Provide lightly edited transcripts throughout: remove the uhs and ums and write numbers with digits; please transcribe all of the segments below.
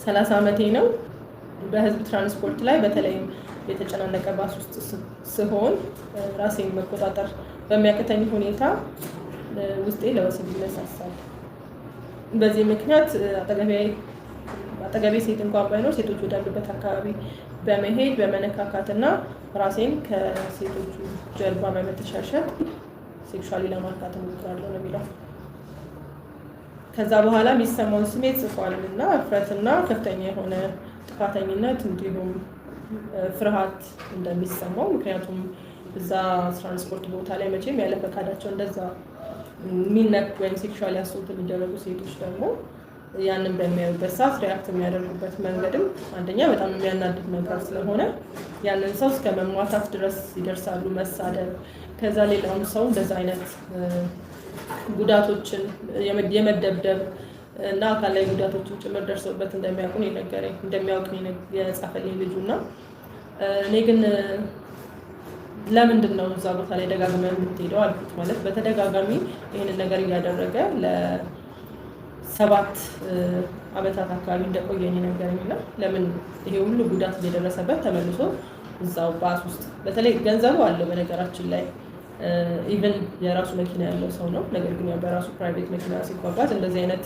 30 ዓመቴ ነው። በህዝብ ትራንስፖርት ላይ በተለይም የተጨናነቀ ባስ ውስጥ ስሆን ራሴን መቆጣጠር በሚያቅተኝ ሁኔታ ውስጤ ለወሲብ ይነሳሳል። በዚህ ምክንያት አጠገቤ ሴት እንኳን ባይኖር ሴቶች ወዳሉበት አካባቢ በመሄድ በመነካካትና ራሴን ከሴቶቹ ጀርባ በመተሻሸት ሴክሹዋሊ ለማርካት እሞክራለሁ ነው የሚለው። ከዛ በኋላ የሚሰማውን ስሜት ጽፏል እና እፍረትና ከፍተኛ የሆነ ጥፋተኝነት እንዲሁም ፍርሃት እንደሚሰማው፣ ምክንያቱም እዛ ትራንስፖርት ቦታ ላይ መቼም ያለ ፈቃዳቸው እንደዛ የሚነኩ ወይም ሴክሹዋሊ አሶልት የሚደረጉ ሴቶች ደግሞ ያንን በሚያዩበት ሰዓት ሪያክት የሚያደርጉበት መንገድም አንደኛ በጣም የሚያናድድ ነገር ስለሆነ ያንን ሰው እስከ መሟታት ድረስ ይደርሳሉ፣ መሳደብ። ከዛ ሌላውን ሰው እንደዛ አይነት ጉዳቶችን የመደብደብ እና አካል ላይ ጉዳቶችን ጭምር ደርሰውበት እንደሚያውቅ የጻፈልኝ ልጁ እና እኔ ግን ለምንድን ነው እዛ ቦታ ላይ ደጋግመህ የምትሄደው አልኩት። ማለት በተደጋጋሚ ይህንን ነገር እያደረገ ለ7 ዓመታት አካባቢ እንደቆየኝ ነገረኝ እና ለምን ይሄ ሁሉ ጉዳት እየደረሰበት ተመልሶ እዛው ባስ ውስጥ፣ በተለይ ገንዘቡ አለው በነገራችን ላይ ኢቨን የራሱ መኪና ያለው ሰው ነው። ነገር ግን በራሱ ፕራይቬት መኪና ሲጓጓዝ እንደዚህ አይነት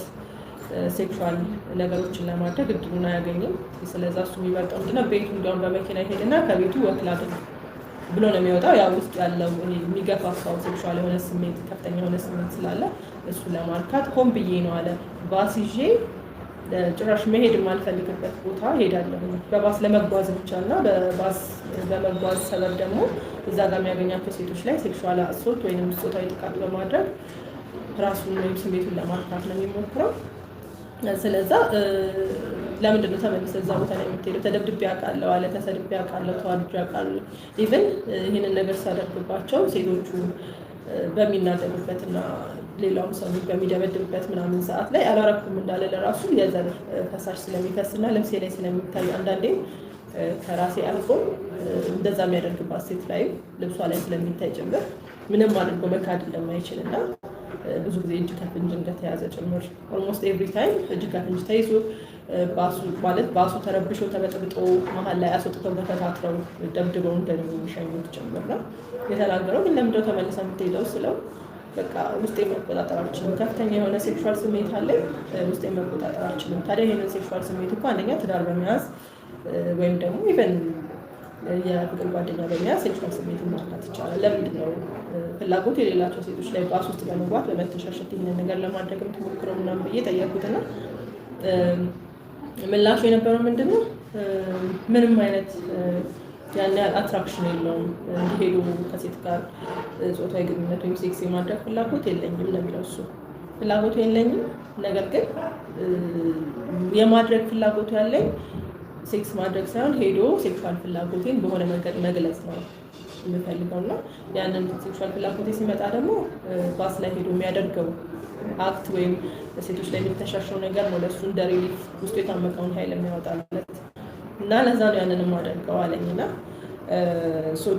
ሴክሹዋል ነገሮችን ለማድረግ እድሉን አያገኝም። ስለዛ እሱ የሚመርጠው ምንድነው ቤቱ እንዲያውም በመኪና ይሄድና ከቤቱ ወክላድ ብሎ ነው የሚወጣው። ያው ውስጥ ያለው የሚገፋፋው ሴክሹዋል የሆነ ስሜት፣ ከፍተኛ የሆነ ስሜት ስላለ እሱ ለማርካት ሆን ብዬ ነው አለ ባስ ይዤ ጭራሽ መሄድ የማልፈልግበት ቦታ ሄዳለሁ በባስ ለመጓዝ ብቻ እና በባስ በመጓዝ ሰበብ ደግሞ እዛ ጋር የሚያገኛቸው ሴቶች ላይ ሴክሹዋል አሶልት ወይም ጾታዊ ጥቃት በማድረግ ራሱን ወይም ስሜቱን ለማርካት ነው የሚሞክረው። ስለዛ ለምንድን ነው ተመልሰህ እዛ ቦታ ላይ የምትሄደው? ተደብድቤ አውቃለሁ አለ፣ ተሰድቤ አውቃለሁ፣ ተዋድጄ አውቃለሁ። ኢቭን ይህንን ነገር ሳደርግባቸው ሴቶቹ በሚናደዱበትና ሌላውም ሰው በሚደበድብበት ምናምን ሰዓት ላይ አላረኩም እንዳለ ለራሱ የዘር ፈሳሽ ስለሚፈስና ልብሴ ላይ ስለሚታይ አንዳንዴ ከራሴ አልፎ እንደዛ የሚያደርግባት ሴት ላይ ልብሷ ላይ ስለሚታይ ጭምር ምንም አድርጎ መካድ እንደማይችል እና ብዙ ጊዜ እጅ ከፍንጅ እንደተያዘ ጭምር ኦልሞስት ኤቭሪ ታይም እጅ ከፍንጅ ተይዞ ባሱ ተረብሾ ተበጥብጦ መሀል ላይ አስወጥተው በተታትረው ደብድበው እንደሚሸኙት ጭምር ነው የተናገረው። ግን ለምንድነው ተመልሰህ የምትሄደው ስለው በቃ ውስጤ መቆጣጠር አልችልም፣ ከፍተኛ የሆነ ሴክሹዋል ስሜት አለኝ፣ ውስጤ መቆጣጠር አልችልም። ታዲያ ይህንን ሴክሹዋል ስሜት እኮ አንደኛ ትዳር በመያዝ ወይም ደግሞ ኢቨን የፍቅር ጓደኛ በመያዝ ሴክሹዋል ስሜት ማርካት ይቻላል። ለምንድን ነው ፍላጎት የሌላቸው ሴቶች ላይ ባስ ውስጥ በመግባት በመተሻሸት ይህንን ነገር ለማድረግ የምትሞክረው ምናምን ብዬ ጠየኩትና ምላሹ የነበረው ምንድን ነው ምንም አይነት ያን ያህል አትራክሽን የለውም፣ እንዲሄዱ ከሴት ጋር ጾታዊ ግንኙነት ወይም ሴክስ የማድረግ ፍላጎት የለኝም ለሚለው እሱ ፍላጎቱ የለኝም፣ ነገር ግን የማድረግ ፍላጎቱ ያለኝ ሴክስ ማድረግ ሳይሆን ሄዶ ሴክሹዋል ፍላጎቴን በሆነ መንገድ መግለጽ ነው የምፈልገው እና ያንን ሴክሹዋል ፍላጎቴ ሲመጣ ደግሞ ባስ ላይ ሄዶ የሚያደርገው አክት ወይም ሴቶች ላይ የሚተሻሸው ነገር ነው ለእሱ እንደ ሪሊፍ ውስጡ የታመቀውን ኃይል የሚያወጣለት እና ለዛ ነው ያንን የማደርገው አለኝና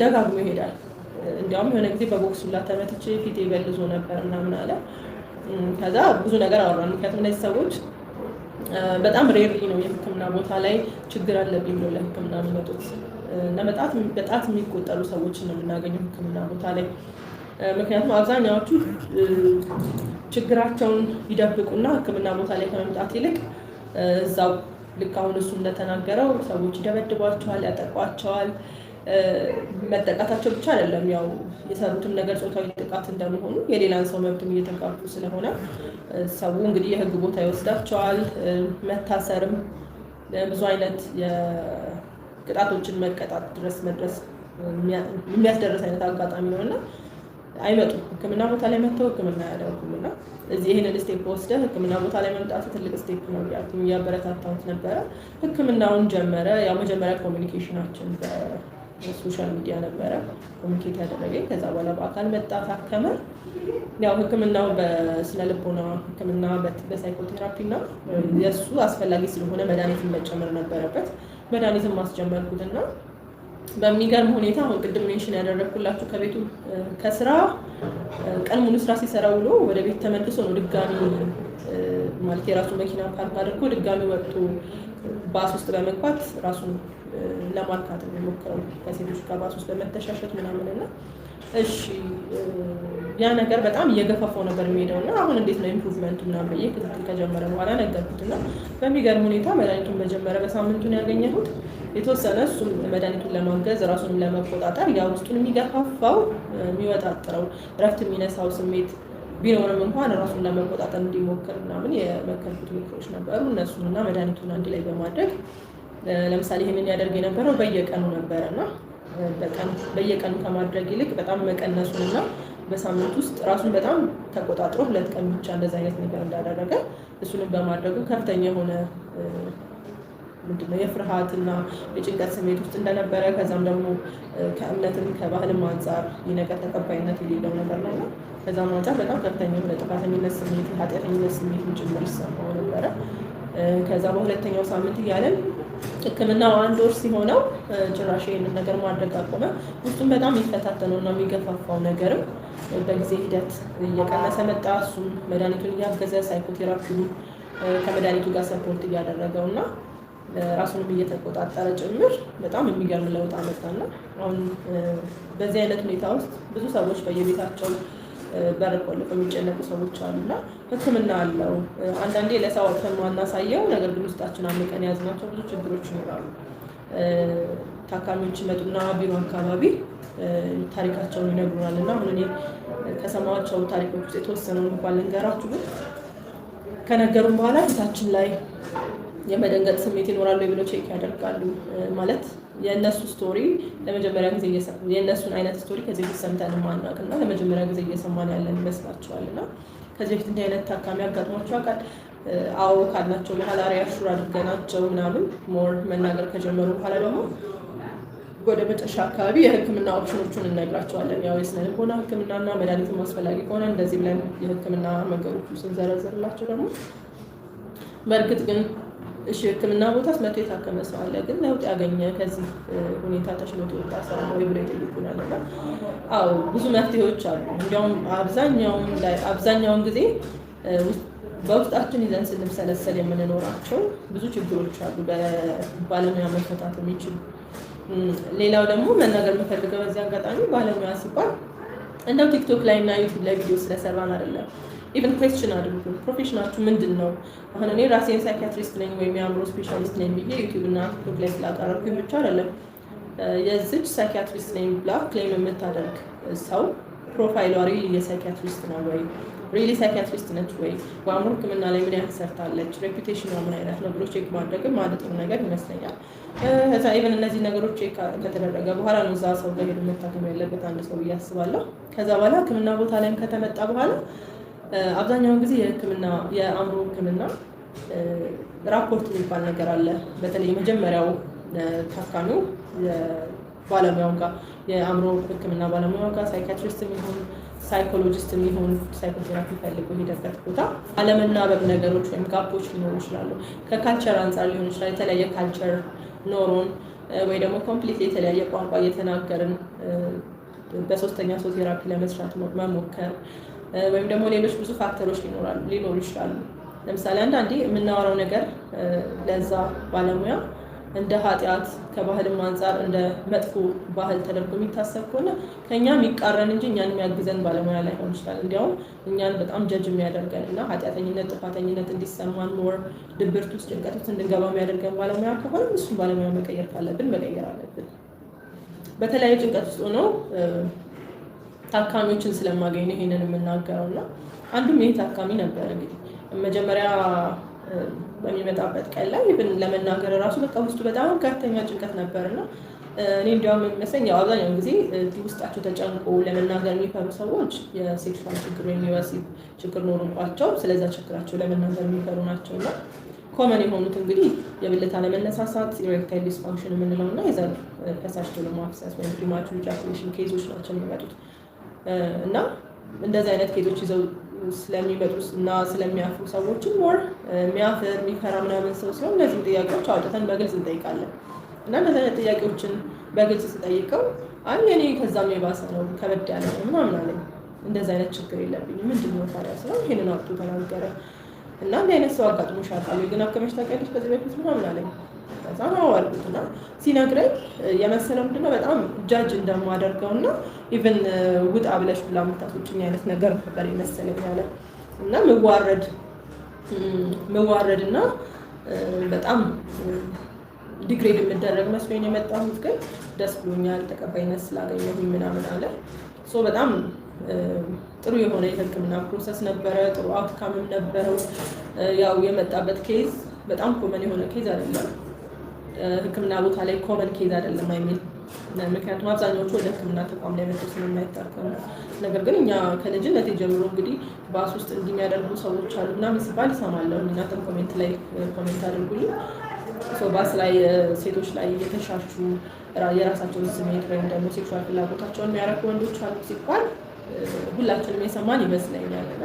ደጋግሞ ይሄዳል። እንዲያውም የሆነ ጊዜ በቦክስ ሁላ ተመትቼ ፊቴ በልዞ ነበር እና አለ። ከዛ ብዙ ነገር አወራን። ምክንያቱም እነዚህ ሰዎች በጣም ሬርሊ ነው የሕክምና ቦታ ላይ ችግር አለብኝ ብለው ለሕክምና የሚመጡት እና በጣም የሚቆጠሩ ሰዎችን ነው የምናገኘው ሕክምና ቦታ ላይ። ምክንያቱም አብዛኛዎቹ ችግራቸውን ይደብቁና ሕክምና ቦታ ላይ ከመምጣት ይልቅ እዛው ልክ አሁን እሱ እንደተናገረው ሰዎች ይደበድቧቸዋል፣ ያጠቋቸዋል። መጠቃታቸው ብቻ አይደለም፣ ያው የሰሩትም ነገር ጾታዊ ጥቃት እንደመሆኑ የሌላን ሰው መብትም እየተጋፉ ስለሆነ ሰው እንግዲህ የህግ ቦታ ይወስዳቸዋል። መታሰርም ብዙ አይነት የቅጣቶችን መቀጣት ድረስ መድረስ የሚያስደርስ አይነት አጋጣሚ ነው እና አይመጡም። ሕክምና ቦታ ላይ መጥተው ሕክምና አያደርጉም እና እዚህ ይህንን ስቴፕ ወስደህ ሕክምና ቦታ ላይ መምጣት ትልቅ ስቴፕ ነው እያልኩኝ እያበረታታሁት ነበረ። ሕክምናውን ጀመረ። ያው መጀመሪያ ኮሚኒኬሽናችን በሶሻል ሚዲያ ነበረ ኮሚኒኬት ያደረገኝ። ከዛ በኋላ በአካል መጣ፣ ታከመ። ያው ሕክምናው በስነ ልቦና ሕክምና በሳይኮቴራፒ እና የእሱ አስፈላጊ ስለሆነ መድኃኒትን መጨመር ነበረበት። መድኃኒትን ማስጀመርኩትና በሚገርም ሁኔታ አሁን ቅድም ሜንሽን ያደረግኩላችሁ ከቤቱ ከስራ ቀን ሙሉ ስራ ሲሰራ ውሎ ወደ ቤት ተመልሶ ነው ድጋሚ ማለት የራሱ መኪና ፓርክ አድርጎ ድጋሚ ወጥቶ ባስ ውስጥ በመግባት ራሱን ለማርካት የሚሞክረው ከሴቶች ጋር ባስ ውስጥ በመተሻሸት ምናምን እና እሺ ያ ነገር በጣም እየገፋፋው ነበር የሚሄደው እና አሁን እንዴት ነው ኢምፕሩቭመንቱ ምናምን ብዬ ክትትል ከጀመረ በኋላ ነገርኩት እና በሚገርም ሁኔታ መድኃኒቱን መጀመሪያ በሳምንቱን ያገኘሁት የተወሰነ እሱም መድኃኒቱን ለማገዝ ራሱንም ለመቆጣጠር ያ ውስጡን የሚገፋፋው የሚወጣጥረው እረፍት የሚነሳው ስሜት ቢኖርም እንኳን ራሱን ለመቆጣጠር እንዲሞክር ምናምን የመከርኩት ምክሮች ነበሩ። እነሱንና መድኃኒቱን አንድ ላይ በማድረግ ለምሳሌ ይህንን ያደርግ የነበረው በየቀኑ ነበረ እና በየቀኑ ከማድረግ ይልቅ በጣም መቀነሱንና በሳምንት ውስጥ ራሱን በጣም ተቆጣጥሮ 2 ቀን ብቻ እንደዛ አይነት ነገር እንዳደረገ እሱንም በማድረጉ ከፍተኛ የሆነ ምንድነው የፍርሃትና የጭንቀት ስሜት ውስጥ እንደነበረ ከዛም ደግሞ ከእምነትም ከባህልም አንጻር የነገር ተቀባይነት የሌለው ነገር ነው። ከዛም አንጻር በጣም ከፍተኛ የሆነ ጥፋተኝነት ስሜት፣ ኃጢአተኝነት ስሜት ጭምር ይሰማው ነበረ። ከዛ በሁለተኛው ሳምንት እያለን ሕክምናው 1 ወር ሲሆነው ጭራሽ ይሄንን ነገር ማድረግ አቆመ። ውስጡም በጣም የሚፈታተነው እና የሚገፋፋው ነገርም በጊዜ ሂደት እየቀነሰ መጣ። እሱም መድኃኒቱን እያገዘ ሳይኮቴራፒው ከመድኃኒቱ ጋር ሰፖርት እያደረገው እና ራሱንም እየተቆጣጠረ ጭምር በጣም የሚገርም ለውጥ አመጣና አሁን በዚህ አይነት ሁኔታ ውስጥ ብዙ ሰዎች በየቤታቸው በር ቆልፈው የሚጨነቁ ሰዎች አሉና ሕክምና አለው። አንዳንዴ ለሰው አውጥተን ማናሳየው ነገር ግን ውስጣችን አምቀን የያዝናቸው ብዙ ችግሮች ይኖራሉ። ታካሚዎች ይመጡና ቢሮ አካባቢ ታሪካቸውን ይነግሩናል እና አሁን እኔ ከሰማኋቸው ታሪኮች ውስጥ የተወሰነውን እንኳን ልንገራችሁ። ግን ከነገሩን በኋላ ፊታችን ላይ የመደንገጥ ስሜት ይኖራሉ ብለው ቼክ ያደርጋሉ። ማለት የእነሱ ስቶሪ ለመጀመሪያ ጊዜ የእነሱን አይነት ስቶሪ ከዚህ በፊት ሰምተን ማናውቅ እና ለመጀመሪያ ጊዜ እየሰማን ያለን ይመስላቸዋል እና ከዚህ በፊት እንዲህ አይነት ታካሚ አጋጥሟቸው ያውቃል? አዎ ካልናቸው በኋላ ሪያሹር አድርገናቸው ምናምን ሞር መናገር ከጀመሩ በኋላ ደግሞ ወደ መጨረሻ አካባቢ የሕክምና ኦፕሽኖቹን እነግራቸዋለን። ያው የስነ ልቦና ሕክምናና መድኃኒትም አስፈላጊ ከሆነ እንደዚህ ብለን የሕክምና መንገዶቹ ስንዘረዝርላቸው ደግሞ በእርግጥ ግን እሺ ሕክምና ቦታስ መጥቶ የታከመ ሰው አለ፣ ግን ለውጥ ያገኘ ከዚህ ሁኔታ ተሽሎት የወጣ ሰው ነው ብለው ይጠይቁናል። እና አዎ ብዙ መፍትሄዎች አሉ። እንዲያውም አብዛኛውን ጊዜ በውስጣችን ይዘን ስንሰለሰል የምንኖራቸው ብዙ ችግሮች አሉ በባለሙያ መፈታት የሚችሉ። ሌላው ደግሞ መናገር የምፈልገው በዚህ አጋጣሚ ባለሙያ ሲባል እንደው ቲክቶክ ላይ እና ዩቲዩብ ላይ ቪዲዮ ስለሰራን አይደለም። ኢቨን ኩዌስችን አድርጉ። ፕሮፌሽናችሁ ምንድን ነው? አሁን እኔ ራሴን ሳይኪያትሪስት ነኝ ወይም የአእምሮ ስፔሻሊስት ነኝ ብዬ ዩቲዩብ እና ቲክቶክ ላይ ስላቀረብኩኝ ብቻ አይደለም። የዚች ሳይኪያትሪስት ነኝ ብላ ክሌም የምታደርግ ሰው ፕሮፋይሏ ሪሊ የሳይኪያትሪስት ነው ወይ? ሪሊ ሳይኪያትሪስት ነች ወይ? በአእምሮ ሕክምና ላይ ምን ያህል ሰርታለች? ሬፑቴሽኗ ምን አይነት ነው ብሎ ቼክ ማድረግም ማለት ጥሩ ነገር ይመስለኛል። ከዛ ኢቨን እነዚህ ነገሮች ቼክ ከተደረገ በኋላ ነው እዛ ሰው ጋር ሄዶ መታከም ያለበት አንድ ሰው ብዬ አስባለሁ። ከዛ በኋላ ሕክምና ቦታ ላይም ከተመጣ በኋላ አብዛኛውን ጊዜ የአእምሮ ሕክምና ራፖርት የሚባል ነገር አለ። በተለይ የመጀመሪያው ታካሚው ባለሙያው ጋር የአእምሮ ሕክምና ባለሙያው ጋር ሳይካትሪስት የሚሆን ሳይኮሎጂስት የሚሆን ሳይኮቴራፒ ፈልጎ ሄደበት ቦታ አለመናበብ ነገሮች ወይም ጋፖች ሊኖሩ ይችላሉ። ከካልቸር አንጻር ሊሆን ይችላል። የተለያየ ካልቸር ኖሮን ወይ ደግሞ ኮምፕሊት የተለያየ ቋንቋ እየተናገርን በሶስተኛ ሰው ቴራፒ ለመስራት መሞከር ወይም ደግሞ ሌሎች ብዙ ፋክተሮች ሊኖሩ ይችላሉ። ለምሳሌ አንዳንዴ የምናወራው ነገር ለዛ ባለሙያ እንደ ኃጢአት ከባህልም አንጻር እንደ መጥፎ ባህል ተደርጎ የሚታሰብ ከሆነ ከኛ የሚቃረን እንጂ እኛን የሚያግዘን ባለሙያ ላይሆን ይችላል። እንዲያውም እኛን በጣም ጀጅ የሚያደርገን እና ኃጢአተኝነት፣ ጥፋተኝነት እንዲሰማን ሞር ድብርት ውስጥ ጭንቀት ውስጥ እንድንገባ የሚያደርገን ባለሙያ ከሆነ እሱም ባለሙያ መቀየር ካለብን መቀየር አለብን። በተለያዩ ጭንቀት ውስጥ ሆነው ታካሚዎችን ስለማገኝ ነው ይሄንን የምናገረው እና አንዱም ይሄ ታካሚ ነበር። እንግዲህ መጀመሪያ በሚመጣበት ቀን ላይ ብን ለመናገር ራሱ በቃ ውስጡ በጣም ከፍተኛ ጭንቀት ነበርና እኔ እንዲያውም የሚመስለኝ ያው አብዛኛውን ጊዜ ውስጣቸው ተጨንቆ ለመናገር የሚፈሩ ሰዎች የሴክሹዋል ችግር ወይም የወሲብ ችግር ኖሮባቸው ስለዛ ችግራቸው ለመናገር የሚፈሩ ናቸውና ኮመን የሆኑት እንግዲህ የብልት አለመነሳሳት ኢሬክታይል ዲስፋንክሽን የምንለው እና የዘር ፈሳሽ ቶሎ ማፍሰስ ወይም ፕሪማቹር ኢጃኩሌሽን ኬዞች ናቸው የሚመጡት እና እንደዚህ አይነት ኬዞች ይዘው ስለሚመጡ እና ስለሚያፍሩ ሰዎችን ሞር የሚያፍር የሚፈራ ምናምን ሰው ሲሆን እነዚህ ጥያቄዎች አውጥተን በግልጽ እንጠይቃለን እና እንደዚህ አይነት ጥያቄዎችን በግልጽ ስጠይቀው አይ እኔ ከዛም የባሰ ነው ከበድ ያለ ነው ምናምን አለኝ። እንደዚህ አይነት ችግር የለብኝም ምንድን ነው ታዲያ ስለው ይሄንን አውጥቶ ተናገረ እና እንዲህ አይነት ሰው አጋጥሞሽ ያውቃል ግን አከመሽ ታውቂያለሽ ከዚህ በፊት ምናምን አለኝ። ከዛ ነው አልኩትና ሲነግረኝ የመሰለው ምንድነው በጣም ጃጅ እንደማደርገውና ኢቭን ውጣ ብለሽ ብላ የምታስወጪኝ አይነት ነገር ነበር የመሰለኝ ያለ እና መዋረድ እና በጣም ዲግሬድ የምደረግ መስሎኝ የመጣሁት ግን ደስ ብሎኛል ተቀባይነት ስላገኘሁኝ ምናምን አለ። ሶ በጣም ጥሩ የሆነ የሕክምና ፕሮሰስ ነበረ። ጥሩ አውትካምም ነበረው። ያው የመጣበት ኬዝ በጣም ኮመን የሆነ ኬዝ አይደለም። ሕክምና ቦታ ላይ ኮመን ኬዝ አይደለም አይሚል ምክንያቱም አብዛኛዎቹ ወደ ሕክምና ተቋም ላይ መጥተው ስለማይታከሙ። ነገር ግን እኛ ከልጅነት ጀምሮ እንግዲህ ባስ ውስጥ እንደሚያደርጉ ሰዎች አሉ ምናምን ሲባል እሰማለሁ። እናንተም ኮሜንት ላይ ኮሜንት አድርጉልኝ። ባስ ላይ ሴቶች ላይ የተሻሹ የራሳቸውን ስሜት ወይም ደግሞ ሴክሹዋል ፍላጎታቸውን የሚያረኩ ወንዶች አሉ ሲባል ሁላችንም የሰማን ይመስለኛል። እና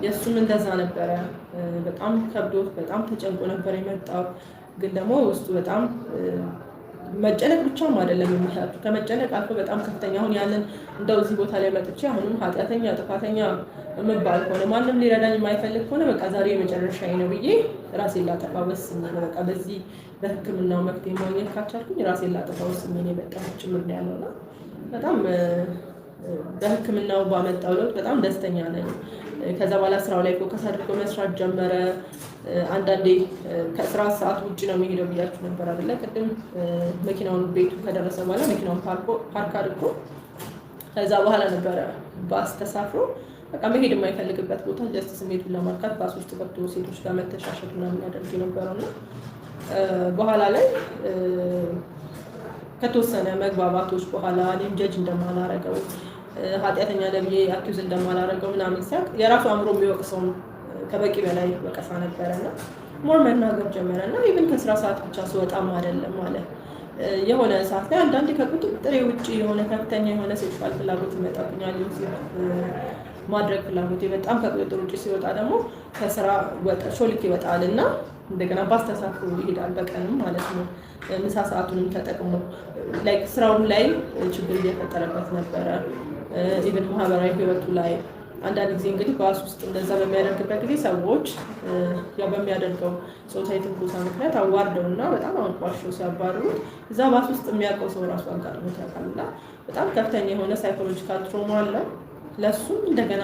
የእሱም እንደዛ ነበረ። በጣም ከብዶት በጣም ተጨንቆ ነበር የመጣው። ግን ደግሞ ውስጡ በጣም መጨነቅ ብቻም አይደለም የሚያሳቱ ከመጨነቅ አልፎ በጣም ከፍተኛ አሁን ያንን እንደው እዚህ ቦታ ላይ መጥቼ አሁንም ኃጢአተኛ ጥፋተኛ የምባል ከሆነ ማንም ሊረዳኝ የማይፈልግ ከሆነ በቃ ዛሬ የመጨረሻዬ ነው ብዬ ራሴን ላጠፋ ወስኜ ነው በቃ በዚህ በሕክምናው መፍትሄ ማግኘት ካልቻልኩኝ ራሴን ላጠፋ ወስኜ ነው የመጣሁት ጭምር ነው ያለውና በጣም በሕክምናው ባመጣው ለውጥ በጣም ደስተኛ ነኝ። ከዛ በኋላ ስራው ላይ ፎከስ አድርጎ መስራት ጀመረ። አንዳንዴ ከስራ ሰዓት ውጭ ነው የሚሄደው ብያችሁ ነበር አይደለ? ቅድም መኪናውን ቤቱ ከደረሰ በኋላ መኪናውን ፓርክ አድርጎ ከዛ በኋላ ነበረ ባስ ተሳፍሮ በቃ መሄድ የማይፈልግበት ቦታ ጀስት ስሜቱን ለማርካት ባስ ውስጥ ገብቶ ሴቶች ጋር መተሻሸት ምናምን ያደርግ የነበረው ነው። በኋላ ላይ ከተወሰነ መግባባቶች በኋላ እኔም ጀጅ እንደማላረገው ኃጢአተኛ ለብዬ አኪውዝ እንደማላረገው ምናምን ሲያውቅ የራሱ አእምሮ የሚወቅሰውን ከበቂ በላይ ወቀሳ ነበረና ሞር መናገር ጀመረና ኢቭን ከስራ ሰዓት ብቻ ስወጣም አይደለም ማለት የሆነ ሰዓት ላይ አንዳንዴ ከቁጥጥር ውጭ የሆነ ከፍተኛ የሆነ ሴክሹዋል ፍላጎት ይመጣብኛል። ማድረግ ፍላጎት በጣም ከቁጥጥር ውጭ ሲወጣ ደግሞ ከስራ ሾልክ ይወጣል እና እንደገና ባስ ተሳፍሮ ይሄዳል በቀንም ማለት ነው። ምሳ ሰዓቱንም ተጠቅሞ ላይክ ስራውን ላይ ችግር እየፈጠረበት ነበረ። ኢቭን ማህበራዊ ህይወቱ ላይ አንዳንድ ጊዜ እንግዲህ ባስ ውስጥ እንደዛ በሚያደርግበት ጊዜ ሰዎች ያው በሚያደርገው ጾታዊ ትንኮሳ ምክንያት አዋርደው እና በጣም አንቋሸው ሲያባርሩት እዛ ባስ ውስጥ የሚያውቀው ሰው ራሱ አጋጥሞት ያውቃል እና በጣም ከፍተኛ የሆነ ሳይኮሎጂካል ትሮማ አለው። ለሱም እንደገና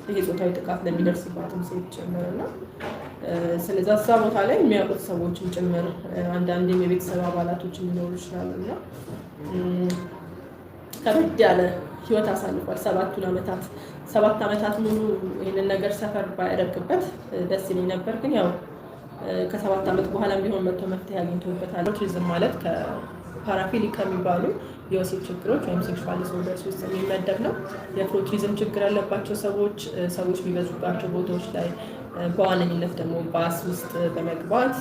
ይሄ ጾታዊ ጥቃት ለሚደርስባትም ሴት ጭምር እና ስለዚህ እዛ ቦታ ላይ የሚያውቁት ሰዎችም ጭምር አንዳንዴም የቤተሰብ አባላቶች ሊኖሩ ይችላሉ እና ከበድ ያለ ህይወት አሳልፏል። 7 ዓመታት ሙሉ ይህንን ነገር ሰፈር ባያደርግበት ደስ ይለኝ ነበር። ግን ያው ከ7 ዓመት በኋላም ቢሆን መጥቶ መፍትሄ አግኝቶበታል። ኦቲዝም ማለት ከፓራፊሊ ከሚባሉ የወሲብ ችግሮች ወይም ሴክሹዋል ዲስኦርደርስ ውስጥ የሚመደብ ነው። የኦቲዝም ችግር ያለባቸው ሰዎች የሚበዙባቸው ቦታዎች ላይ በዋነኝነት ደግሞ ባስ ውስጥ በመግባት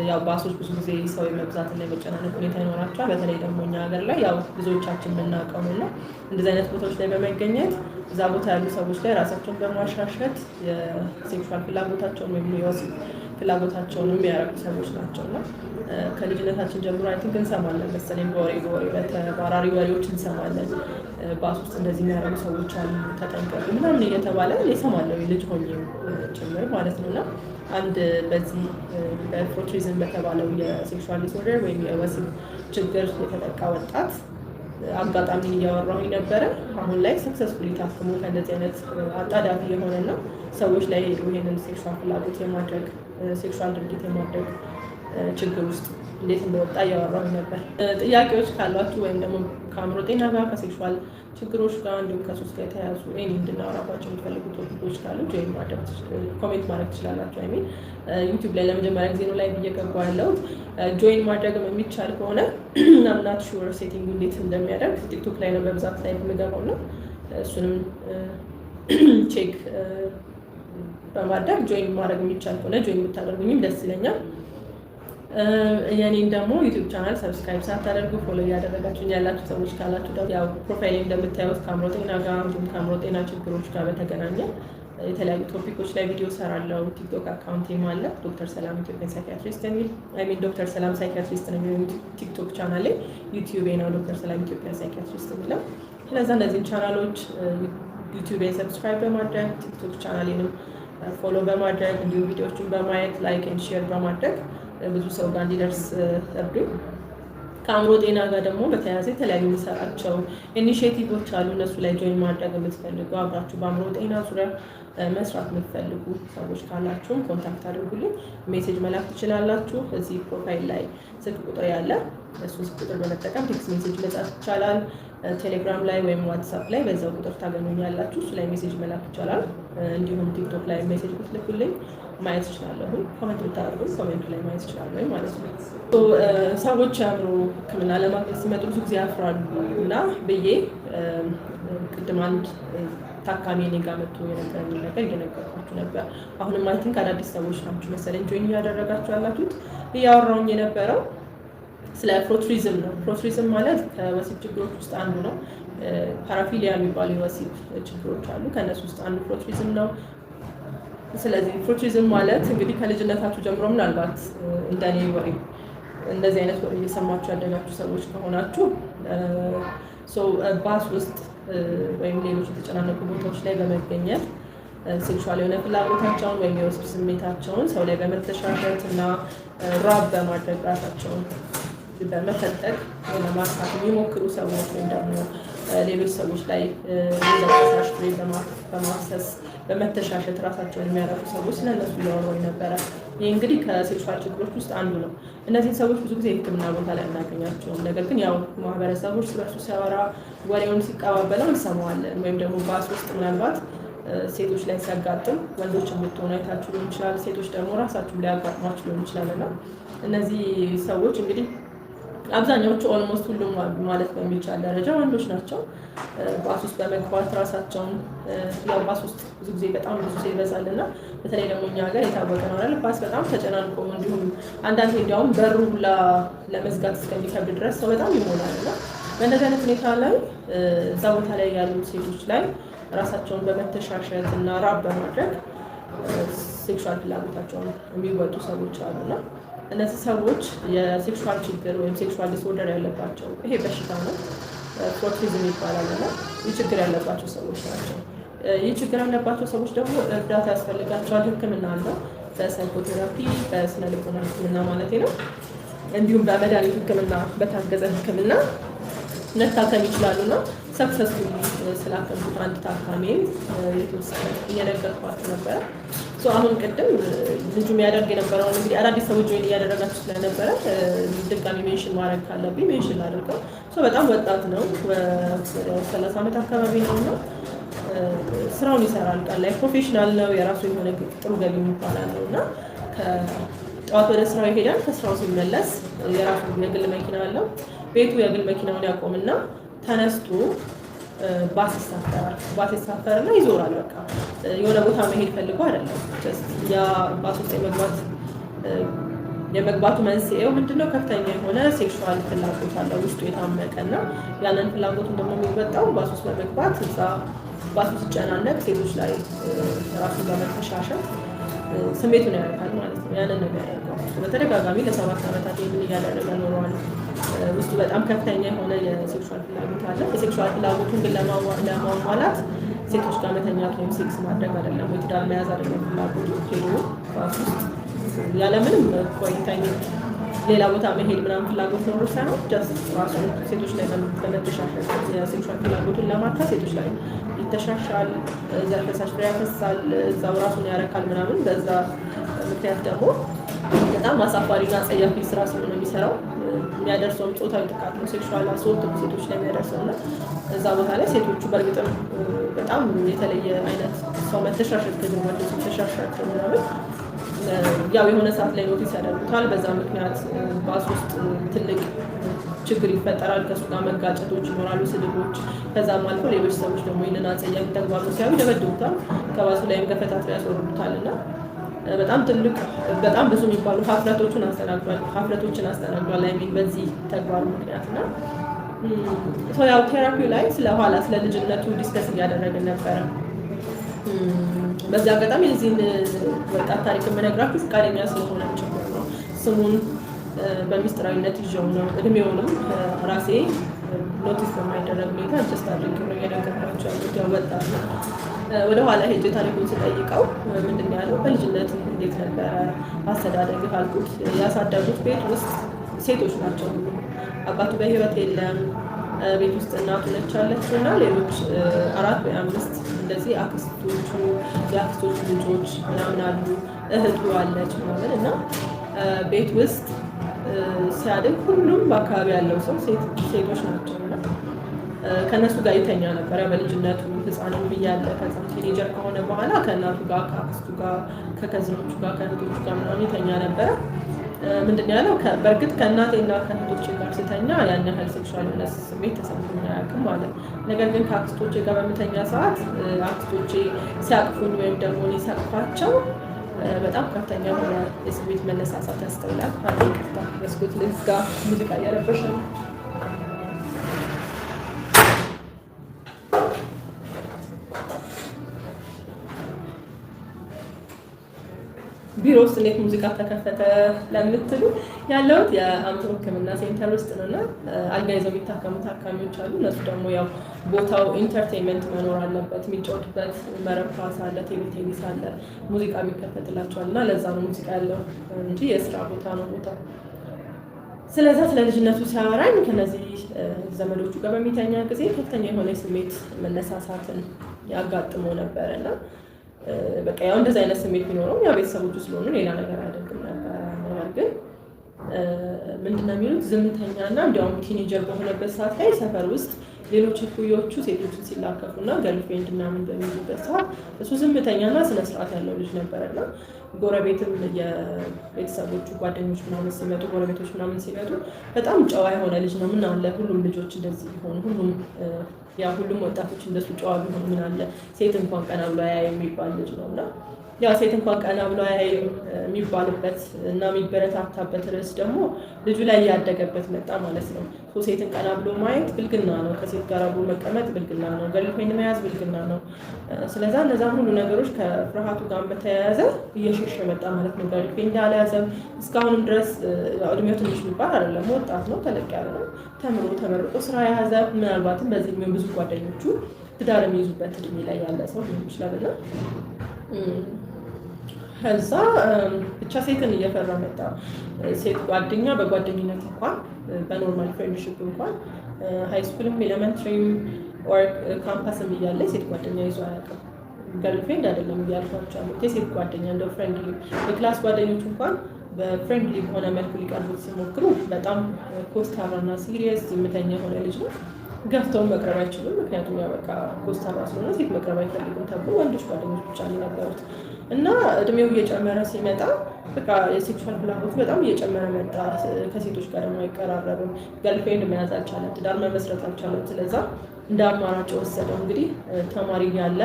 ያው ባሶች ብዙ ጊዜ ሰው የመብዛትና የመጨናነቅ ሁኔታ ይኖራቸዋል። በተለይ ደግሞ እኛ ሀገር ላይ ያው ብዙዎቻችን የምናውቀው ነው። እንደዚህ አይነት ቦታዎች ላይ በመገኘት እዛ ቦታ ያሉ ሰዎች ላይ ራሳቸውን በማሻሸት የሴክሹዋል ፍላጎታቸውን ወይም የወሲብ ፍላጎታቸውን የሚያረጉ ሰዎች ናቸው እና ከልጅነታችን ጀምሮ አይ ቲንክ እንሰማለን መሰለኝ በወሬ በተባራሪ ወሬዎች እንሰማለን። ባስ ውስጥ እንደዚህ የሚያረጉ ሰዎች አሉ ተጠንቀቁ ምናምን እየተባለ እሰማለሁ ልጅ ሆኜ ጭምር ማለት ነው እና አንድ በዚህ በኦቲዝም በተባለው የሴክሹዋል ዲስኦርደር ወይም የወሲብ ችግር የተጠቃ ወጣት አጋጣሚ እያወራሁኝ ነበረ። አሁን ላይ ሰክሰስፉሊ ታክሞ ከእንደዚህ አይነት አጣዳፊ የሆነና ሰዎች ላይ ይህንን ሴክሹዋል ፍላጎት የማድረግ ሴክሹዋል ድርጊት የማድረግ ችግር ውስጥ እንዴት እንደወጣ እያወራሁኝ ነበር። ጥያቄዎች ካሏችሁ ወይም ደግሞ ከአእምሮ ጤና ጋር ከሴክሹዋል ችግሮች ጋር እንዲሁም ከሱስ ጋር የተያያዙ እንድናወራባቸው የምትፈልጉ ቶፒኮች ካሉ ጆይን ማድረግ ኮሜንት ማድረግ ትችላላችሁ። አይ ሚን ዩቲዩብ ላይ ለመጀመሪያ ጊዜ ነው ላይ እየገባ ያለሁት። ጆይን ማድረግም የሚቻል ከሆነ ናምናት ሹር ሴቲንግ እንዴት እንደሚያደርግ ቲክቶክ ላይ ነው በብዛት ላይ የምገባው ነው። እሱንም ቼክ በማድረግ ጆይን ማድረግ የሚቻል ከሆነ ጆይን የምታደርጉኝም ደስ ይለኛል። የኔን ደግሞ ዩቲዩብ ቻናል ሰብስክራይብ ሳታደርጉ ፎሎ እያደረጋችሁኝ ያላችሁ ሰዎች ካላችሁ ደግሞ ያው ፕሮፋይል እንደምታዩት ከአእምሮ ጤና ጋር እንዲሁም ከአእምሮ ጤና ችግሮች ጋር በተገናኘ የተለያዩ ቶፒኮች ላይ ቪዲዮ ሰራለሁ። ቲክቶክ አካውንቴም አለ ዶክተር ሰላም ኢትዮጵያን ሳይኪያትሪስት የሚል ዶክተር ሰላም ሳይኪያትሪስት ነው የሚለው ቲክቶክ ቻናሌ። ዩቲዩብ ነው ዶክተር ሰላም ኢትዮጵያን ሳይኪያትሪስት የሚለው። ስለዚህ እነዚህን ቻናሎች ዩቲዩብን ሰብስክራይብ በማድረግ ቲክቶክ ቻናሌንም ፎሎ በማድረግ እንዲሁም ቪዲዮዎችን በማየት ላይክ ኤንድ ሼር በማድረግ ብዙ ሰው ጋር እንዲደርስ እርዱኝ። ከአእምሮ ጤና ጋር ደግሞ በተያያዘ የተለያዩ የሚሰራቸው ኢኒሼቲቮች አሉ። እነሱ ላይ ጆይን ማድረግ የምትፈልጉ አብራችሁ በአእምሮ ጤና ዙሪያ መስራት የምትፈልጉ ሰዎች ካላችሁም ኮንታክት አድርጉልኝ። ሜሴጅ መላክ ትችላላችሁ። እዚህ ፕሮፋይል ላይ ስልክ ቁጥር ያለ እሱ ስልክ ቁጥር በመጠቀም ቴክስት ሜሴጅ መጻፍ ይቻላል። ቴሌግራም ላይ ወይም ዋትሳፕ ላይ በዛው ቁጥር ታገኙኛላችሁ። እሱ ላይ ሜሴጅ መላክ ይቻላል። እንዲሁም ቲክቶክ ላይ ሜሴጅ ብትልኩልኝ ማየት ይችላለሁ። ኮመንት ብታደርጉ ኮሜንት ላይ ማየት ይችላለሁ ማለት ነው። ሰዎች የአእምሮ ሕክምና ለማግኘት ሲመጡ ብዙ ጊዜ ያፍራሉ እና ብዬ ቅድም አንድ ታካሚ እኔ ጋር መጥቶ የነገረኝ ነገር እየነገርኳችሁ ነበር። አሁንም አይ ቲንክ አዳዲስ ሰዎች ናችሁ መሰለኝ ጆይን እያደረጋችሁ ያላችሁት። እያወራሁኝ የነበረው ስለ ፕሮትሪዝም ነው። ፕሮትሪዝም ማለት ከወሲብ ችግሮች ውስጥ አንዱ ነው። ፓራፊሊያ የሚባሉ የወሲብ ችግሮች አሉ። ከእነሱ ውስጥ አንዱ ፕሮትሪዝም ነው። ስለዚህ ፕሮትሪዝም ማለት እንግዲህ ከልጅነታችሁ ጀምሮ ምናልባት እንደኔ ወሬ እንደዚህ አይነት ወሬ እየሰማችሁ ያደጋችሁ ሰዎች ከሆናችሁ ባስ ውስጥ ወይም ሌሎች የተጨናነቁ ቦታዎች ላይ በመገኘት ሴክሹዋል የሆነ ፍላጎታቸውን ወይም የወሲብ ስሜታቸውን ሰው ላይ በመተሻሸት እና ራብ በማድረግ ራሳቸውን በመፈጠቅ ለማጥፋት የሚሞክሩ ሰዎች ወይም ደግሞ ሌሎች ሰዎች ላይ ፈሳሽ ፍሬ በማፍሰስ በመተሻሸት ራሳቸውን የሚያረፉ ሰዎች ስለነሱ እያወራሁኝ ነበረ። ይህ እንግዲህ ከሴክሹዋል ችግሮች ውስጥ አንዱ ነው። እነዚህን ሰዎች ብዙ ጊዜ ሕክምና ቦታ ላይ አናገኛቸውም። ነገር ግን ያው ማህበረሰቦች ስለሱ ሲያወራ ወሬውን ሲቀባበለው እንሰማዋለን። ወይም ደግሞ ባስ ውስጥ ምናልባት ሴቶች ላይ ሲያጋጥም ወንዶች የምትሆኑ አይታችሁ ሊሆን ይችላል። ሴቶች ደግሞ ራሳችሁ ሊያጋጥሟችሁ ሊሆን ይችላል እና እነዚህ ሰዎች እንግዲህ አብዛኛዎቹ ኦልሞስት ሁሉም ማለት በሚቻል ደረጃ ወንዶች ናቸው። ባስ ውስጥ በመግባት ራሳቸውን ያው ባስ ውስጥ ብዙ ጊዜ በጣም ብዙ ሰው ይበዛል እና በተለይ ደግሞ እኛ ሀገር የታወቀ ነው አይደል? ባስ በጣም ተጨናንቆ እንዲሁም አንዳንዴ እንዲያውም በሩ ሁላ ለመዝጋት እስከሚከብድ ድረስ ሰው በጣም ይሞላል እና በእንደዚህ አይነት ሁኔታ ላይ እዛ ቦታ ላይ ያሉ ሴቶች ላይ ራሳቸውን በመተሻሸት እና ራብ በማድረግ ሴክሹዋል ፍላጎታቸውን የሚወጡ ሰዎች አሉና እነዚህ ሰዎች የሴክሹዋል ችግር ወይም ሴክሹዋል ዲስኦርደር ያለባቸው ይሄ በሽታ ነው፣ ፕሮትሪዝም ይባላል እና ይህ ችግር ያለባቸው ሰዎች ናቸው። ይህ ችግር ያለባቸው ሰዎች ደግሞ እርዳታ ያስፈልጋቸዋል። ሕክምና አለው፣ በሳይኮቴራፒ በስነ ልቦና ሕክምና ማለት ነው። እንዲሁም በመድኃኒት ሕክምና በታገዘ ሕክምና መታከም ይችላሉ እና ሰክሰስፉሊ ስላከምኩት አንድ ታካሚም የተወሰነ እየነገርኳችሁ ነበረ። አሁን ቅድም ልጁ የሚያደርግ የነበረውን እንግዲህ አዳዲስ ሰዎች ጆይን እያደረጋችሁ ስለነበረ ድጋሚ ሜንሽን ማድረግ ካለብኝ ሜንሽን ላድርገው። በጣም ወጣት ነው፣ ወደ 30 ዓመት አካባቢ ነው እና ስራውን ይሰራል። ቀን ላይ ፕሮፌሽናል ነው፣ የራሱ የሆነ ጥሩ ገቢ የሚባላል ነው እና ጠዋት ወደ ስራው ይሄዳል። ከስራው ሲመለስ የራሱ የግል መኪና አለው። ቤቱ የግል መኪናውን ያቆምና ተነስቶ ባስ ይሳፈራል። ባስ ይሳፈርና ይዞራል። በቃ የሆነ ቦታ መሄድ ፈልጎ አይደለም። ያ ባስ ውስጥ የመግባቱ መንስኤው ምንድነው? ከፍተኛ የሆነ ሴክሹዋል ፍላጎት አለው ውስጡ የታመቀ እና ያንን ፍላጎቱን ደግሞ የሚወጣው ባስ ውስጥ በመግባት እዛ ባስ ውስጥ ሲጨናነቅ ሴቶች ላይ ራሱን በመተሻሸት ስሜቱን ያደርጋል ማለት ነው። ያንን ነገር ያደርጋል። በተደጋጋሚ ለ7 ዓመታት ይህንን እያደረገ ኖረዋል። ውስጡ በጣም ከፍተኛ የሆነ የሴክሹዋል ፍላጎት አለ። የሴክሹዋል ፍላጎቱን ግን ለማሟላት ሴቶች ጋር መተኛት ወይም ሴክስ ማድረግ አይደለም፣ ወይ ትዳር መያዝ አይደለም። ፍላጎቱ ሄዶ ባስ ውስጥ ያለምንም ቆይታ ሌላ ቦታ መሄድ ምናምን ፍላጎት ኖሮ ሳይሆን ጀስት ራሱ ሴቶች ላይ በመተሻሸት የሴክሹዋል ፍላጎቱን ለማርካት ሴቶች ላይ ይተሻሻል፣ ዘር ፈሳሽ ፍሬ ያፈሳል፣ እዛው ራሱን ያረካል ምናምን። በዛ ምክንያት ደግሞ በጣም አሳፋሪና አጸያፊ ስራ ስለሆነ የሚሰራው የሚያደርሰውም ጾታዊ ጥቃት ነው። ሴክሹዋል አሶልት ሴቶች ላይ የሚያደርሰው እና እዛ ቦታ ላይ ሴቶቹ በእርግጥም በጣም የተለየ አይነት ሰው መተሻሸት ከግንባቸው ሲተሻሻቸው ምናምን ያው የሆነ ሰዓት ላይ ኖቲስ ያደርጉታል። በዛ ምክንያት ባስ ውስጥ ትልቅ ችግር ይፈጠራል። ከእሱ ጋር መጋጨቶች ይኖራሉ፣ ስድቦች። ከዛም አልፎ ሌሎች ሰዎች ደግሞ ይህንን አጸያፊ ተግባሩ ሲያዩ ይደበድቡታል፣ ከባሱ ላይም ገፈታት ያስወርዱታል እና በጣም ብዙ የሚባሉ ሀፍረቶችን አስተናግዷል ላይ በዚህ ተግባሩ ምክንያት እና ያው ቴራፒው ላይ ስለኋላ ስለ ልጅነቱ ዲስከስ እያደረግን ነበረ። በዚህ አጋጣሚ የዚህን ወጣት ታሪክ የምነግራችሁ ፈቃደኛ ስለሆነ ችግር ነው። ስሙን በሚስጥራዊነት ይዤው ነው። እድሜውንም ራሴ ኖቲስ በማይደረግ ሁኔታ ጀስት አድርጌ ነው እየነገርኳቸው ያሉት። ያው ወጣት ነው። ወደኋላ ሄጄ ታሪኩን ስጠይቀው ምንድን ነው ያለው፣ በልጅነት እንዴት ነበረ አስተዳደግ ካልኩት፣ ያሳደጉት ቤት ውስጥ ሴቶች ናቸው። አባቱ በህይወት የለም። ቤት ውስጥ እናቱ ነች ያለችው እና ሌሎች 4 ወይ 5 እንደዚህ አክስቶቹ የአክስቶቹ ልጆች ምናምን አሉ፣ እህቱ አለች ምናምን እና ቤት ውስጥ ሲያድግ ሁሉም በአካባቢ ያለው ሰው ሴቶች ናቸው እና ከእነሱ ጋር ይተኛ ነበረ በልጅነቱ ህፃንም ብያለ። ከዛ ቲኔጀር ከሆነ በኋላ ከእናቱ ጋር ከአክስቱ ጋር ከከዝኖቹ ጋር ከእህቶቹ ጋር ምናምን ይተኛ ነበረ። ምንድን ያለው በእርግጥ ከእናቴና ከእህቶቼ ጋር ስተኛ ያን ያህል ሴክሹዋል የሆነ ስሜት ተሰምቶኝ አያውቅም ማለት። ነገር ግን ከአክስቶቼ ጋር በምተኛ ሰዓት አክስቶቼ ሲያቅፉኝ ወይም ደግሞ እኔ ሳቅፋቸው በጣም ከፍተኛ የሆነ የስሜት መነሳሳት ያስተውላል። አንዴ ቅርታ መስኮት ልዝጋ፣ ሙዚቃ እያረበሸ ነው። ቢሮ ውስጥ እንዴት ሙዚቃ ተከፈተ ለምትሉ ያለሁት የአእምሮ ሕክምና ሴንተር ውስጥ ነው እና አልጋ ይዘው የሚታከሙ ታካሚዎች አሉ። እነሱ ደግሞ ያው ቦታው ኢንተርቴንመንት መኖር አለበት፣ የሚጫወቱበት መረብ ኳስ አለ፣ ቴብል ቴኒስ አለ፣ ሙዚቃ የሚከፈትላቸዋል እና ለዛ ነው ሙዚቃ ያለው እንጂ የስራ ቦታ ነው ቦታው። ስለዛ ስለ ልጅነቱ ሲያወራኝ ከነዚህ ዘመዶቹ ጋር በሚተኛ ጊዜ ከፍተኛ የሆነ ስሜት መነሳሳትን ያጋጥመው ነበር እና በቃ ያው እንደዚህ አይነት ስሜት ቢኖረው ያው ቤተሰቦቹ ስለሆኑ ሌላ ነገር አያደርግም ነበር። ነገር ግን ምንድነው የሚሉት ዝምተኛና እንዲያውም ቲኔጀር በሆነበት ሰዓት ላይ ሰፈር ውስጥ ሌሎች እኩዮቹ ሴቶችን ሲላከፉና ገርልፍሬንድ ምናምን በሚሉበት ሰዓት እሱ ዝምተኛና ስነስርዓት ያለው ልጅ ነበረና ጎረቤትም የቤተሰቦቹ ጓደኞች ምናምን ሲመጡ ጎረቤቶች ምናምን ሲመጡ በጣም ጨዋ የሆነ ልጅ ነው። ምን አለ ሁሉም ልጆች እንደዚህ ቢሆኑ፣ ሁሉም ወጣቶች እንደሱ ጨዋ ቢሆኑ ምን አለ፣ ሴት እንኳን ቀና ብሎ አያይ የሚባል ልጅ ነው እና ያው ሴት እንኳን ቀና ብሎ አያይ የሚባልበት እና የሚበረታታበት ርዕስ ደግሞ ልጁ ላይ ያደገበት መጣ ማለት ነው። ሴትን ቀና ብሎ ማየት ብልግና ነው፣ ከሴት ጋር አብሮ መቀመጥ ብልግና ነው፣ ገርልፍሬንድ መያዝ ብልግና ነው። ስለዛ እነዛን ሁሉ ነገሮች ከፍርሃቱ ጋር በተያያዘ እየሸሸ መጣ ማለት ነው። ገርልፍሬንድ አልያዘም እስካሁንም ድረስ። እድሜው ትንሽ የሚባል አይደለም፣ ወጣት ነው፣ ተለቅ ያለ ነው። ተመርቆ ስራ የያዘ ምናልባትም በዚህ ብዙ ጓደኞቹ ትዳር የሚይዙበት እድሜ ላይ ያለ ሰው ሊሆን ይችላል እና ከዛ ብቻ ሴትን እየፈራ መጣ። ሴት ጓደኛ በጓደኝነት እንኳን በኖርማል ፍሬንድሽፕ እንኳን ሃይስኩልም ኤሌመንትሪም ኦር ካምፓስም እያለ ሴት ጓደኛ ይዞ አያውቅም። ገርልፍሬንድ አይደለም እያልኳቸው አሉት፣ የሴት ጓደኛ እንደው ፍሬንድሊ። የክላስ ጓደኞቹ እንኳን በፍሬንድሊ በሆነ መልኩ ሊቀርቡት ሲሞክሩ በጣም ኮስታራና ሲሪየስ ዝምተኛ የሆነ ልጅ ነው። ገፍተውን መቅረብ አይችሉም፣ ምክንያቱም ያው በቃ ኮስታራ ስለሆነ ሴት መቅረብ አይፈልጉም ተብሎ ወንዶች ጓደኞች ብቻ ነበሩት። እና እድሜው እየጨመረ ሲመጣ በቃ የሴክሹዋል ፍላጎቱ በጣም እየጨመረ መጣ። ከሴቶች ጋር ደግሞ አይቀራረብም። ገርልፍሬንድ መያዝ አልቻለም፣ ትዳር መመስረት አልቻለም። ስለዛ እንደ አማራጭ ወሰደው። እንግዲህ ተማሪ ያለ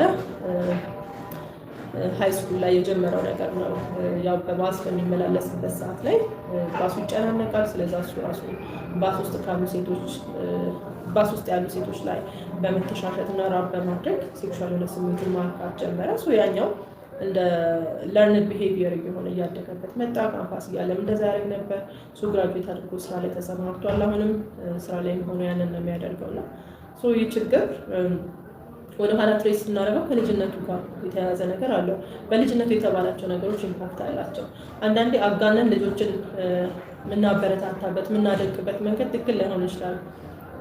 ሃይ ስኩል ላይ የጀመረው ነገር ነው። ያው በባስ በሚመላለስበት ሰዓት ላይ ባሱ ይጨናነቃል። ስለዛ እሱ ራሱ ባስ ውስጥ ካሉ ሴቶች ባስ ውስጥ ያሉ ሴቶች ላይ በመተሻሸት እና ራብ በማድረግ ሴክሹዋል የሆነ ስሜትን ማርካት ጀመረ። ያኛው እንደ ለርንድ ቢሄቪየር እየሆነ እያደገበት መጣ። ካምፓስ እያለም እንደዛ ያደርግ ነበር። ግራጁዌት አድርጎ ስራ ላይ ተሰማርቷል። አሁንም ስራ ላይ ሆኖ ያንን ነው የሚያደርገው እና ይህ ችግር ወደ ኋላ ትሬስ ስናደርገው ከልጅነቱ ጋር የተያያዘ ነገር አለው። በልጅነቱ የተባላቸው ነገሮች ኢምፓክት አላቸው። አንዳንዴ አጋነን ልጆችን የምናበረታታበት የምናደግበት መንገድ ትክክል ላይሆን ይችላል።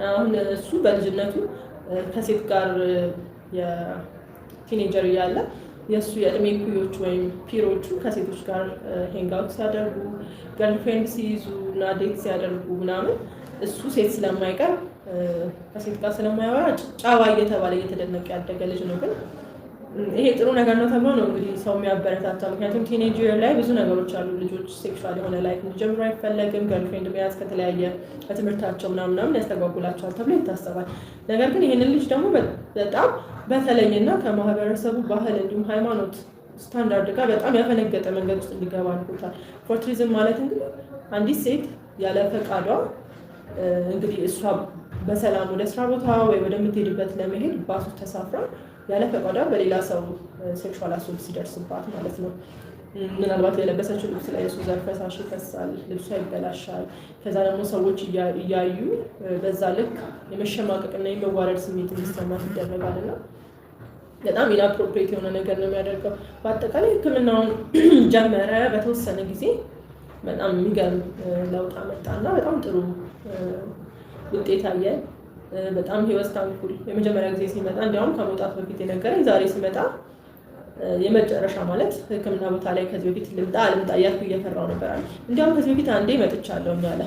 አሁን እሱ በልጅነቱ ከሴት ጋር የቲኔጀር እያለ የእሱ የእድሜ ኩዮች ወይም ፒሮቹ ከሴቶች ጋር ሄንጋውት ሲያደርጉ ገርልፍሬንድ ሲይዙ እና ዴት ሲያደርጉ ምናምን እሱ ሴት ስለማይቀር ከሴት ጋር ስለማያወራ ጫዋ እየተባለ እየተደነቀ ያደገ ልጅ ነው። ግን ይሄ ጥሩ ነገር ነው ተብሎ ነው እንግዲህ ሰው የሚያበረታታ። ምክንያቱም ቲኔጀር ላይ ብዙ ነገሮች አሉ። ልጆች ሴክሹዋል የሆነ ላይፍ እንዲጀምሩ አይፈለግም። ገርልፍሬንድ መያዝ ከተለያየ ከትምህርታቸው ምናምን ያስተጓጉላቸዋል ተብሎ ይታሰባል። ነገር ግን ይህንን ልጅ ደግሞ በጣም በተለይና ከማህበረሰቡ ባህል እንዲሁም ሃይማኖት ስታንዳርድ ጋር በጣም ያፈነገጠ መንገድ ውስጥ እንዲገባ አድርጎታል። ፎርትሪዝም ማለት እንግዲህ አንዲት ሴት ያለ ፈቃዷ እንግዲህ እሷ በሰላም ወደ ስራ ቦታ ወይ ወደምትሄድበት ለመሄድ ባሱ ተሳፍራ ያለ ፈቃዷ በሌላ ሰው ሴክሹዋል አሶልት ሲደርስባት ማለት ነው። ምናልባት የለበሰችው ልብስ ላይ የሱ ዘር ፈሳሽ ይፈሳል፣ ልብሷ ይበላሻል። ከዛ ደግሞ ሰዎች እያዩ በዛ ልክ የመሸማቀቅና የመዋረድ ስሜት እንዲሰማት ይደረጋል እና በጣም ኢንአፕሮፕሪየት የሆነ ነገር ነው የሚያደርገው። በአጠቃላይ ሕክምናውን ጀመረ። በተወሰነ ጊዜ በጣም የሚገርም ለውጥ አመጣና በጣም ጥሩ ውጤት አየን። በጣም ህይወት ታንኩል የመጀመሪያ ጊዜ ሲመጣ እንዲያውም ከመውጣት በፊት የነገረኝ ዛሬ ሲመጣ የመጨረሻ ማለት ሕክምና ቦታ ላይ ከዚህ በፊት ልምጣ አልምጣ እያልኩ እየፈራው ነበር አለ። እንዲያውም ከዚህ በፊት አንዴ መጥቻለሁ አለ።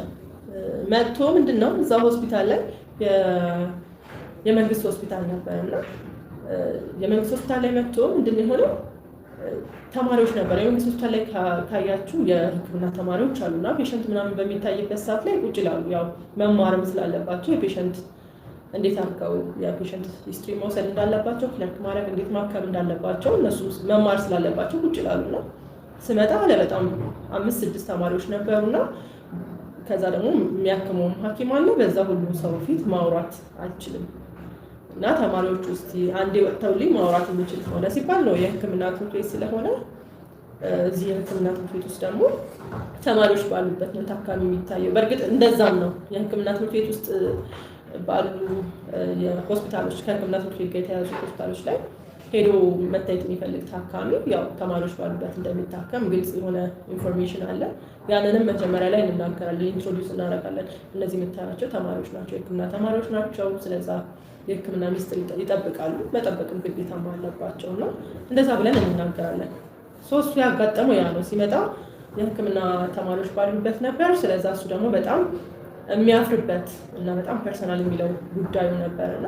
መጥቶ ምንድን ነው እዛ ሆስፒታል ላይ የመንግስት ሆስፒታል ነበር እና የመንግስት ሆስፒታል ላይ መጥቶ ምንድን ነው የሆነው ተማሪዎች ነበር። የመንግስት ሆስፒታል ላይ ካያችሁ የሕክምና ተማሪዎች አሉና ፔሸንት ምናምን በሚታይበት ሰዓት ላይ ቁጭ ይላሉ። ያው መማርም ስላለባቸው የፔሸንት እንዴት አድርገው የፔሸንት ሂስትሪ መውሰድ እንዳለባቸው፣ ክለርክ ማድረግ እንዴት ማከም እንዳለባቸው እነሱ መማር ስላለባቸው ቁጭ ይላሉና ስመጣ በጣም 5-6 ተማሪዎች ነበሩና ከዛ ደግሞ የሚያክመውም ሐኪም አለ። በዛ ሁሉ ሰው ፊት ማውራት አልችልም እና ተማሪዎች ውስጥ አንዴ ወጥተውልኝ ማውራት የሚችል ከሆነ ሲባል ነው የሕክምና ትምህርት ቤት ስለሆነ እዚህ የሕክምና ትምህርት ቤት ውስጥ ደግሞ ተማሪዎች ባሉበት ነው ታካሚ የሚታየው። በእርግጥ እንደዛም ነው የሕክምና ትምህርት ቤት ውስጥ ባሉ የሆስፒታሎች ከሕክምና ትምህርት ቤት ጋር የተያዙ ሆስፒታሎች ላይ ሄዶ መታየት የሚፈልግ ታካሚ ያው ተማሪዎች ባሉበት እንደሚታከም ግልጽ የሆነ ኢንፎርሜሽን አለ። ያንንም መጀመሪያ ላይ እንናገራለን፣ ኢንትሮዲውስ እናደርጋለን። እነዚህ የምታያቸው ተማሪዎች ናቸው፣ የሕክምና ተማሪዎች ናቸው። ስለዛ የሕክምና ሚስጥር ይጠብቃሉ፣ መጠበቅም ግዴታም አለባቸው እና እንደዛ ብለን እንናገራለን። ሶስቱ ያጋጠመው ያ ነው። ሲመጣ የሕክምና ተማሪዎች ባሉበት ነበር። ስለዛ እሱ ደግሞ በጣም የሚያፍርበት እና በጣም ፐርሰናል የሚለው ጉዳዩ ነበር እና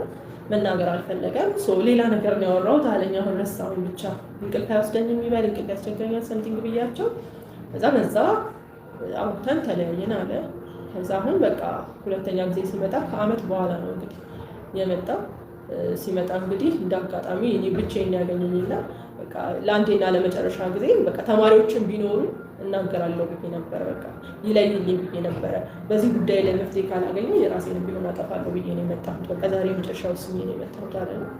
መናገር አልፈለገም። ሌላ ነገር ነው ያወራሁት አለኝ። አሁን ረሳሁኝ፣ ብቻ እንቅልፍ አይወስደኝም የሚባል እንቅልፍ ያስቸግረኛል ሰምቲንግ ብያቸው በዛ አውጥተን ተለያየን አለ። ከዛ አሁን በቃ ሁለተኛ ጊዜ ሲመጣ ከአመት በኋላ ነው እንግዲህ የመጣው። ሲመጣ እንግዲህ እንዳጋጣሚ እኔ ብቻዬን ያገኘኝና በቃ ለአንዴና ለመጨረሻ ጊዜ በቃ ተማሪዎችን ቢኖሩ እናገራለሁ ብዬ ነበረ። በቃ ይለይልኝ ብዬ ነበረ። በዚህ ጉዳይ ላይ መፍትሄ ካላገኘ የራሴን ቢሆን አጠፋለሁ ብዬ ነው የመጣሁት። በቃ ዛሬ መጨረሻው ስሜ ነው የመጣሁት አለ ነው።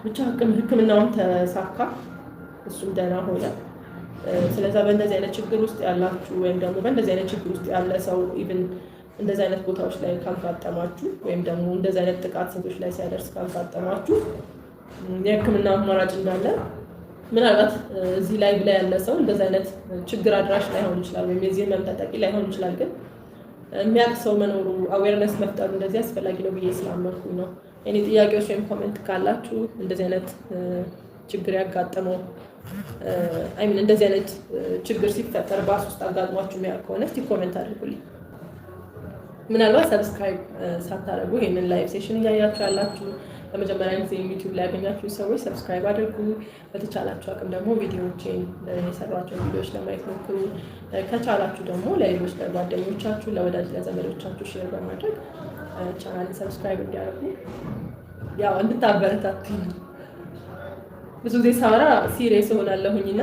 ብቻ ሕክምናውን ተሳካ፣ እሱም ደህና ሆነ። ስለዛ በእንደዚህ አይነት ችግር ውስጥ ያላችሁ ወይም ደግሞ በእንደዚህ አይነት ችግር ውስጥ ያለ ሰው ኢቭን እንደዚህ አይነት ቦታዎች ላይ ካልጋጠማችሁ ወይም ደግሞ እንደዚህ አይነት ጥቃት ሴቶች ላይ ሲያደርስ ካልጋጠማችሁ የሕክምና አማራጭ እንዳለ ምናልባት እዚህ ላይ ብላ ያለ ሰው እንደዚህ አይነት ችግር አድራሽ ላይሆን ይችላል ወይም የዚህ ህመም ተጠቂ ላይሆን ይችላል። ግን የሚያውቅ ሰው መኖሩ አዌርነስ መፍጠሩ እንደዚህ አስፈላጊ ነው ብዬ ስላመንኩኝ ነው። እኔ ጥያቄዎች ወይም ኮሜንት ካላችሁ እንደዚህ አይነት ችግር ያጋጠመው እንደዚህ አይነት ችግር ሲፈጠር ባስ ውስጥ አጋጥሟችሁ የሚያውቅ ከሆነ እስቲ ኮሜንት አድርጉልኝ። ምናልባት ሰብስክራይብ ሳታደርጉ ይህንን ላይቭ ሴሽን እያያችሁ ያላችሁ ለመጀመሪያ ጊዜ ዩቲዩብ ላይ ያገኛችሁ ሰዎች ሰብስክራይብ አድርጉ። በተቻላችሁ አቅም ደግሞ ቪዲዮዎችን የሰሯቸውን ቪዲዮዎች ለማየት ሞክሩ። ከቻላችሁ ደግሞ ለሌሎች ለጓደኞቻችሁ፣ ለወዳጅ ለዘመዶቻችሁ ሼር በማድረግ ቻናልን ሰብስክራይብ እንዲያደርጉ ያው እንድታበረታቱ። ብዙ ጊዜ ሳወራ ሲሪየስ እሆናለሁኝና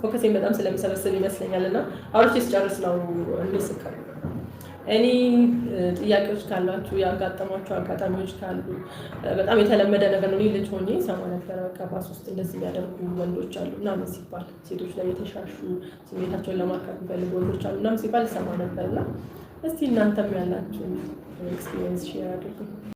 ፎከሴን በጣም ስለሚሰበስብ ይመስለኛል እና አውርቼ ስጨርስ ነው እንስከር። እኔ ጥያቄዎች ካላችሁ ያጋጠሟችሁ አጋጣሚዎች ካሉ በጣም የተለመደ ነገር ነው። ልጅ ሆኜ ሰማ ነበረ ባስ ውስጥ እንደዚህ የሚያደርጉ ወንዶች አሉ ምናምን ሲባል፣ ሴቶች ላይ የተሻሹ ስሜታቸውን ለማካት የሚፈልጉ ወንዶች አሉ ምናምን ሲባል ሰማ ነበርና እስቲ እናንተም ያላችሁ ኤክስፒሪየንስ ሼር አድርጉ።